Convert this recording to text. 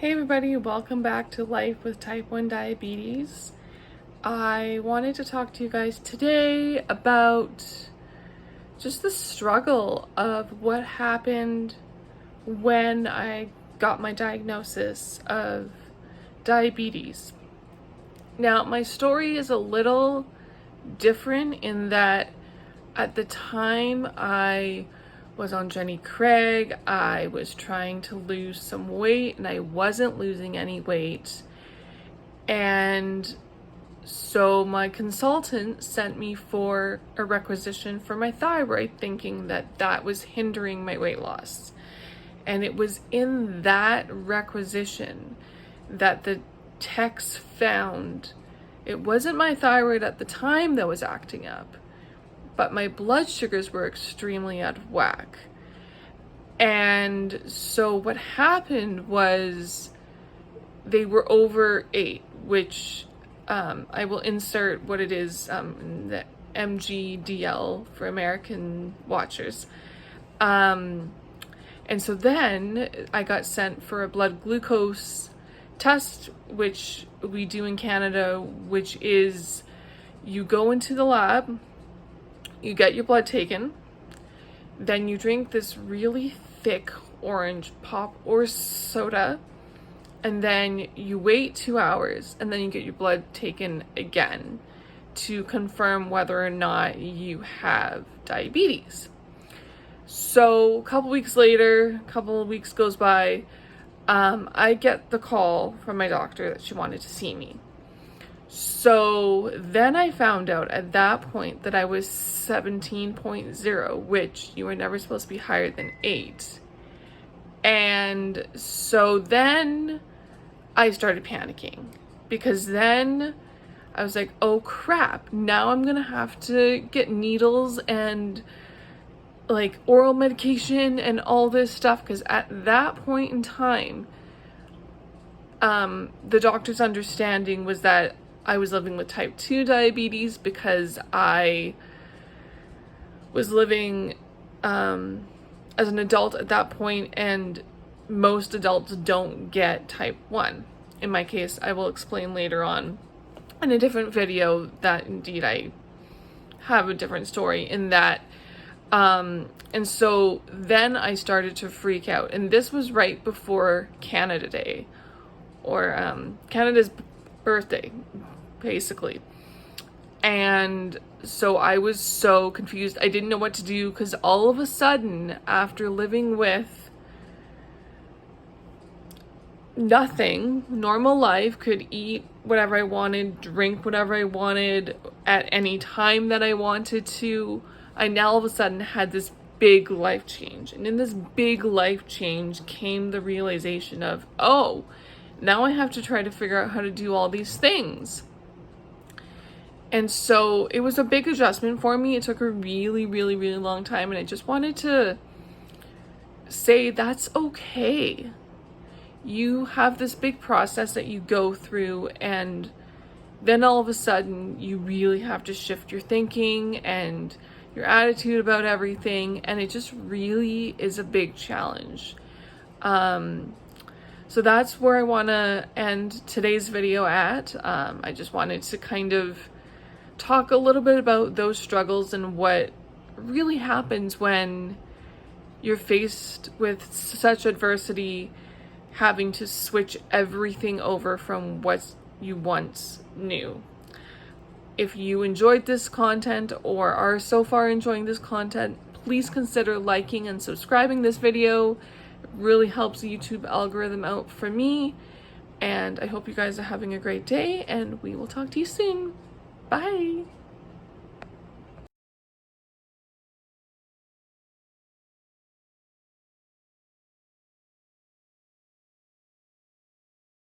Hey everybody, welcome back to Life with Type 1 Diabetes. I wanted to talk to you guys today about just the struggle of what happened when I got my diagnosis of diabetes. Now, my story is a little different in that at the time I was on Jenny Craig, I was trying to lose some weight and I wasn't losing any weight. And so my consultant sent me for a requisition for my thyroid, thinking that that was hindering my weight loss. And it was in that requisition that the techs found it wasn't my thyroid at the time that was acting up, but my blood sugars were extremely out of whack. And so what happened was they were over 8, which I will insert what it is, the MGDL for American watchers. And so then I got sent for a blood glucose test, which we do in Canada, which is you go into the lab, you get your blood taken, then you drink this really thick orange pop or soda, and then you wait 2 hours, and then you get your blood taken again to confirm whether or not you have diabetes. So a couple weeks later, a couple of weeks goes by, I get the call from my doctor that she wanted to see me. So then I found out at that point that I was 17.0, which you were never supposed to be higher than 8. And so then I started panicking, because then I was like, oh crap, now I'm gonna have to get needles and like oral medication and all this stuff, because at that point in time, the doctor's understanding was that I was living with type 2 diabetes because I was living as an adult at that point, and most adults don't get type 1. In my case, I will explain later on in a different video that indeed I have a different story in that. And so then I started to freak out, and this was right before Canada Day, or Canada's birthday, basically. And so I was so confused. I didn't know what to do, because all of a sudden, after living with nothing, normal life, could eat whatever I wanted, drink whatever I wanted at any time that I wanted to, I now all of a sudden had this big life change. And in this big life change came the realization of, oh, now I have to try to figure out how to do all these things. And so it was a big adjustment for me. It took a really, really, really long time. And I just wanted to say that's okay. You have this big process that you go through, and then all of a sudden you really have to shift your thinking and your attitude about everything. And it just really is a big challenge. So that's where I want to end today's video at. I just wanted to kind of talk a little bit about those struggles and what really happens when you're faced with such adversity, having to switch everything over from what you once knew. If you enjoyed this content or are so far enjoying this content, please consider liking and subscribing this video. It really helps the YouTube algorithm out for me. And I hope you guys are having a great day, and we will talk to you soon. Bye.